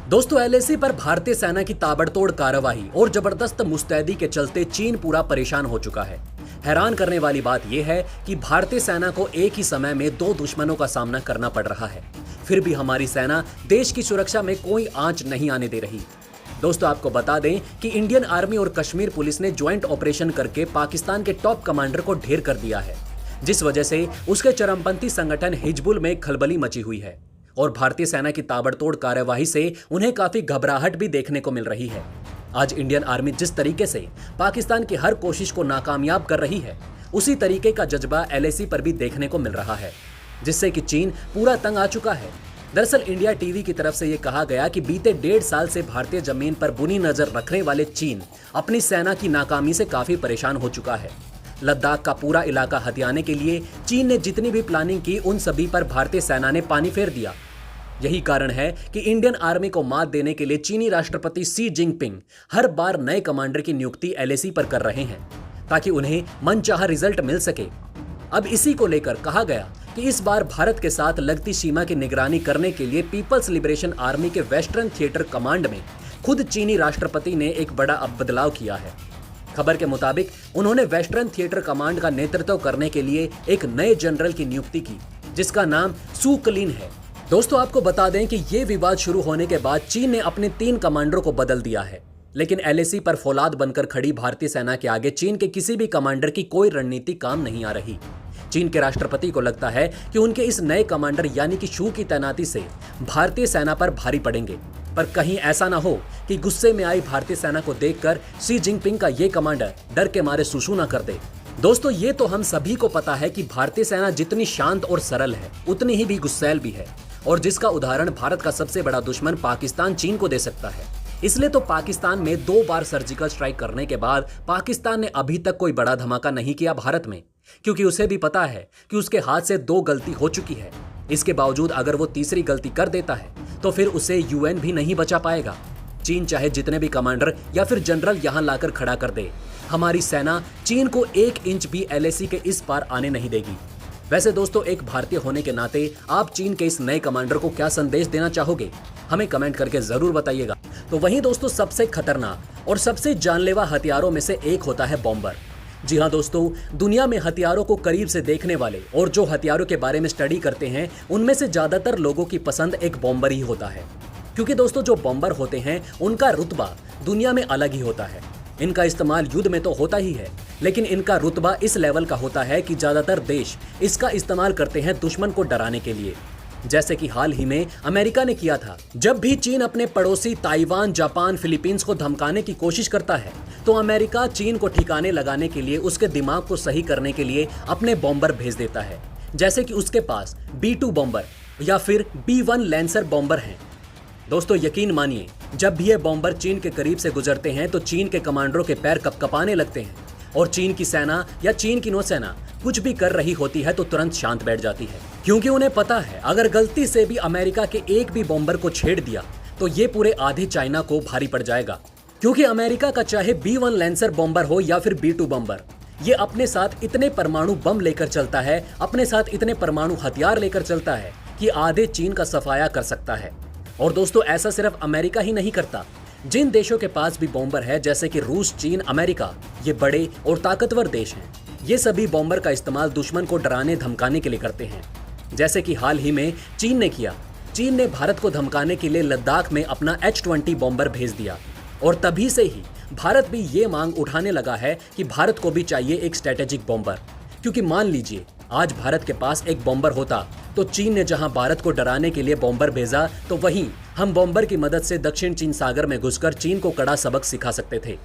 दोस्तों एलएसी पर भारतीय सेना की ताबड़तोड़ कार्रवाई और जबरदस्त मुस्तैदी के चलते चीन पूरा परेशान हो चुका है। हैरान करने वाली बात यह है कि भारतीय सेना को एक ही समय में दो दुश्मनों का सामना करना पड़ रहा है, फिर भी हमारी सेना देश की सुरक्षा में कोई आंच नहीं आने दे रही। दोस्तों आपको बता दें कि इंडियन आर्मी और कश्मीर पुलिस ने ज्वाइंट ऑपरेशन करके पाकिस्तान के टॉप कमांडर को ढेर कर दिया है, जिस वजह से उसके चरमपंथी संगठन हिजबुल में खलबली मची हुई है और भारतीय सेना की ताबड़तोड़ कार्यवाही से उन्हें काफी घबराहट भी देखने को मिल रही है। आज इंडियन आर्मी जिस तरीके से पाकिस्तान की हर कोशिश को नाकामयाब कर रही है, उसी तरीके का जज्बा एलएसी पर भी देखने को मिल रहा है, जिससे कि चीन पूरा तंग आ चुका है। दरअसल इंडिया टीवी की तरफ से यह कहा गया कि बीते 1.5 साल से भारतीय जमीन पर बुनी नजर रखने वाले चीन अपनी सेना की नाकामी से काफी परेशान हो चुका है। लद्दाख का पूरा इलाका हथियाने के लिए चीन ने जितनी भी प्लानिंग की, उन सभी पर भारतीय सेना ने पानी फेर दिया। यही कारण है कि इंडियन आर्मी को मात देने के लिए चीनी राष्ट्रपति शी जिनपिंग हर बार नए कमांडर की नियुक्ति एलएसी पर कर रहे हैं, ताकि उन्हें मनचाहा रिजल्ट मिल सके। अब इसी को लेकर कहा गया कि इस बार भारत के साथ लगती सीमा की निगरानी करने के लिए पीपल्स लिबरेशन आर्मी के वेस्टर्न थिएटर कमांड में खुद चीनी राष्ट्रपति ने एक बड़ा बदलाव किया है। खबर के मुताबिक उन्होंने वेस्टर्न थिएटर कमांड का नेतृत्व करने के लिए एक नए जनरल की नियुक्ति की, जिसका नाम सू क्लीन है। दोस्तों आपको बता दें कि ये विवाद शुरू होने के बाद चीन ने अपने 3 कमांडरों को बदल दिया है, लेकिन एलएसी पर फौलाद बनकर खड़ी भारतीय सेना के आगे चीन के किसी भी कमांडर की कोई रणनीति काम नहीं आ रही। चीन के राष्ट्रपति को लगता है कि उनके इस नए कमांडर यानी कि शू की तैनाती से भारतीय सेना पर भारी पड़ेंगे, पर कहीं ऐसा ना हो कि गुस्से में आई भारतीय सेना को देखकर शी जिनपिंग का ये कमांडर डर के मारे सुसु ना कर दे। दोस्तों ये तो हम सभी को पता है कि भारतीय सेना जितनी शांत और सरल है, उतनी ही भी गुस्सैल भी है, और जिसका उदाहरण भारत का सबसे बड़ा दुश्मन पाकिस्तान चीन को दे सकता है। इसलिए तो पाकिस्तान में 2 बार सर्जिकल स्ट्राइक करने के बाद पाकिस्तान ने अभी तक कोई बड़ा धमाका नहीं किया भारत में, क्योंकि उसे भी पता है कि उसके हाथ से 2 गलती हो चुकी है। इसके बावजूद अगर वो तीसरी गलती कर देता है तो फिर उसे यूएन भी नहीं बचा पाएगा। चीन चाहे जितने भी कमांडर या फिर जनरल यहां लाकर खड़ा कर दे, हमारी सेना चीन को 1 इंच भी एलएसी के इस पार आने नहीं देगी। वैसे दोस्तों एक भारतीय होने के नाते आप चीन के इस नए कमांडर को क्या संदेश देना चाहोगे, हमें कमेंट करके जरूर बताइएगा। तो वहीं दोस्तों सबसे खतरनाक और सबसे जानलेवा हथियारों में से एक होता है बॉम्बर। जी हाँ दोस्तों, दुनिया में हथियारों को करीब से देखने वाले और जो हथियारों के बारे में स्टडी करते हैं, उनमें से ज्यादातर लोगों की पसंद एक बॉम्बर ही होता है, क्योंकि दोस्तों जो बॉम्बर होते हैं उनका रुतबा दुनिया में अलग ही होता है। इनका इस्तेमाल युद्ध में तो होता ही है, लेकिन इनका रुतबा इस लेवल का होता है कि ज्यादातर देश इसका इस्तेमाल करते हैं दुश्मन को डराने के लिए, जैसे कि हाल ही में अमेरिका ने किया था। जब भी चीन अपने पड़ोसी ताइवान, जापान, फिलीपींस को धमकाने की कोशिश करता है, तो अमेरिका चीन को ठिकाने लगाने के लिए, उसके दिमाग को सही करने के लिए अपने बॉम्बर भेज देता है, जैसे कि उसके पास B-2 बॉम्बर या फिर B-1 लैंसर बॉम्बर हैं। दोस्तों यकीन मानिए, जब भी ये बॉम्बर चीन के करीब से गुजरते हैं तो चीन के कमांडरों के पैर कपकपाने लगते हैं, और चीन की सेना या चीन की नौसेना कुछ भी कर रही होती है तो तुरंत शांत बैठ जाती है, क्योंकि उन्हें पता है अगर गलती से भी अमेरिका के एक भी बॉम्बर को छेड़ दिया तो ये पूरे आधे चाइना को भारी पड़ जाएगा। क्योंकि अमेरिका का चाहे B-1 लैंसर बॉम्बर हो या फिर B-2 बॉम्बर, ये अपने साथ इतने परमाणु बम लेकर चलता है, अपने साथ इतने परमाणु हथियार लेकर चलता है कि आधे चीन का सफाया कर सकता है। और दोस्तों ऐसा सिर्फ अमेरिका ही नहीं करता, जिन देशों के पास भी बॉम्बर है जैसे कि रूस, चीन, अमेरिका, ये बड़े और ताकतवर देश हैं, ये सभी बॉम्बर का इस्तेमाल दुश्मन को डराने धमकाने के लिए करते हैं, जैसे कि हाल ही में चीन ने किया। चीन ने भारत को धमकाने के लिए लद्दाख में अपना H-20 बॉम्बर भेज दिया, और तभी से ही भारत भी ये मांग उठाने लगा है कि भारत को भी चाहिए एक स्ट्रेटेजिक बॉम्बर। क्योंकि मान लीजिए आज भारत के पास एक बॉम्बर होता तो चीन ने जहां भारत को डराने के लिए बॉम्बर भेजा, तो वहीं हम बॉम्बर की मदद से दक्षिण चीन सागर में घुसकर चीन को कड़ा सबक सिखा सकते थे,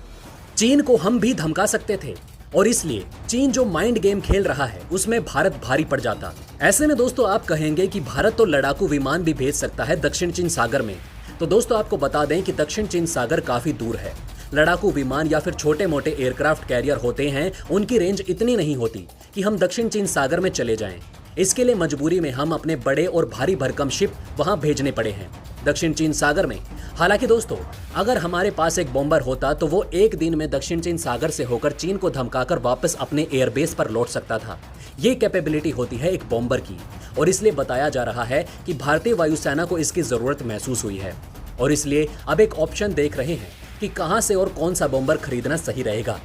चीन को हम भी धमका सकते थे। और इसलिए चीन जो माइंड गेम खेल रहा है उसमें भारत भारी पड़ जाता। ऐसे में दोस्तों आप कहेंगे कि भारत तो लड़ाकू विमान भी भेज सकता है दक्षिण चीन सागर में, तो दोस्तों आपको बता दें कि दक्षिण चीन सागर काफी दूर है। लड़ाकू विमान या फिर छोटे मोटे एयरक्राफ्ट कैरियर होते हैं, उनकी रेंज इतनी नहीं होती कि हम दक्षिण चीन सागर में चले जाएं। इसके लिए मजबूरी में हम अपने बड़े और भारी भरकम शिप वहां भेजने पड़े हैं दक्षिण चीन सागर में। हालांकि दोस्तों अगर हमारे पास एक बॉम्बर होता तो वो एक दिन में दक्षिण चीन सागर से होकर चीन को धमकाकर वापस अपने एयरबेस पर लौट सकता था। ये कैपेबिलिटी होती है एक बॉम्बर की, और इसलिए बताया जा रहा है कि भारतीय वायुसेना को इसकी जरूरत महसूस हुई है। और इसलिए अब एक ऑप्शन देख रहे हैं कि कहां से और कौन सा बॉम्बर खरीदना सही रहेगा।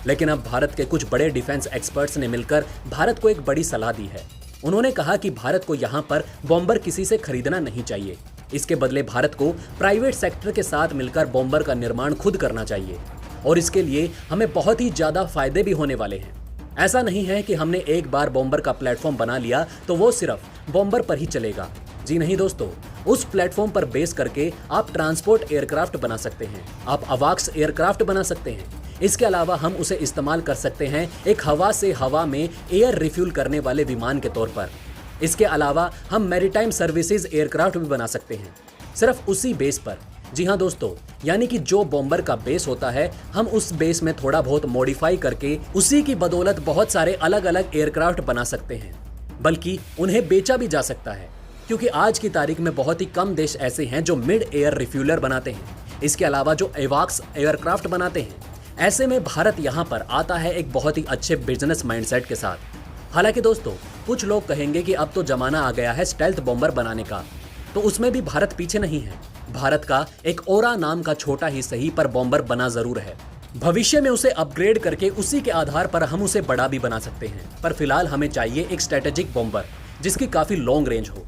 लेकिन अब भारत के कुछ बड़े डिफेंस एक्सपर्ट्स ने मिलकर भारत को एक बड़ी सलाह दी है। उन्होंने कहा कि भारत को यहां पर बॉम्बर किसी से खरीदना नहीं चाहिए। इसके बदले भारत को प्राइवेट सेक्टर के साथ मिलकर बॉम्बर का निर्माण खुद करना चाहिए और इसके लिए हमें बहुत ही ज्यादा फायदे भी होने वाले हैं। ऐसा नहीं है कि हमने एक बार बॉम्बर का प्लेटफॉर्म बना लिया तो वो सिर्फ बॉम्बर पर ही चलेगा। जी नहीं दोस्तों, उस प्लेटफॉर्म पर बेस करके आप ट्रांसपोर्ट एयरक्राफ्ट बना सकते हैं, आप अवाक्स एयरक्राफ्ट बना सकते हैं। इसके अलावा हम उसे इस्तेमाल कर सकते हैं एक हवा से हवा में एयर रिफ्यूल करने वाले विमान के तौर पर। इसके अलावा हम मैरीटाइम सर्विसेज एयरक्राफ्ट भी बना सकते हैं, सिर्फ उसी बेस पर। जी हाँ दोस्तों, यानी कि जो बॉम्बर का बेस होता है हम उस बेस में थोड़ा बहुत मॉडिफाई करके उसी की बदौलत बहुत सारे अलग अलग एयरक्राफ्ट बना सकते हैं, बल्कि उन्हें बेचा भी जा सकता है, क्योंकि आज की तारीख में बहुत ही कम देश ऐसे हैं जो मिड एयर रिफ्यूलर बनाते हैं, इसके अलावा जो एवाक्स एयरक्राफ्ट बनाते हैं। ऐसे में भारत यहाँ पर आता है एक बहुत ही अच्छे बिजनेस माइंडसेट के साथ। हालांकि दोस्तों, कुछ लोग कहेंगे कि अब तो जमाना आ गया है स्टेल्थ बॉम्बर बनाने का, तो उसमें भी भारत पीछे नहीं है। भारत का एक ओरा नाम का छोटा ही सही पर बॉम्बर बना जरूर है। भविष्य में उसे अपग्रेड करके उसी के आधार पर हम उसे बड़ा भी बना सकते हैं, पर फिलहाल हमें चाहिए एक स्ट्रेटेजिक बॉम्बर जिसकी काफी लॉन्ग रेंज हो।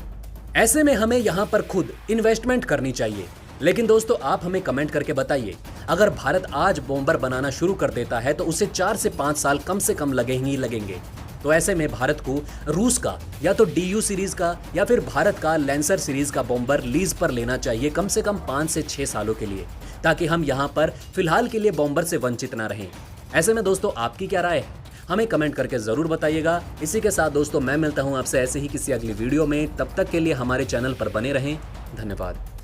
ऐसे में हमें यहाँ पर खुद इन्वेस्टमेंट करनी चाहिए। लेकिन दोस्तों, आप हमें कमेंट करके बताइए, अगर भारत आज बॉम्बर बनाना शुरू कर देता है तो उसे 4 से 5 साल कम से कम लगेंगे। तो ऐसे में भारत को रूस का या तो DU सीरीज का या फिर भारत का लैंसर सीरीज का बॉम्बर लीज पर लेना चाहिए कम से कम 5 से 6 सालों के लिए, ताकि हम यहाँ पर फिलहाल के लिए बॉम्बर से वंचित ना रहें। ऐसे में दोस्तों, आपकी क्या राय है, हमें कमेंट करके जरूर बताइएगा। इसी के साथ दोस्तों, मैं मिलता हूँ आपसे ऐसे ही किसी अगली वीडियो में। तब तक के लिए हमारे चैनल पर बने रहें। धन्यवाद।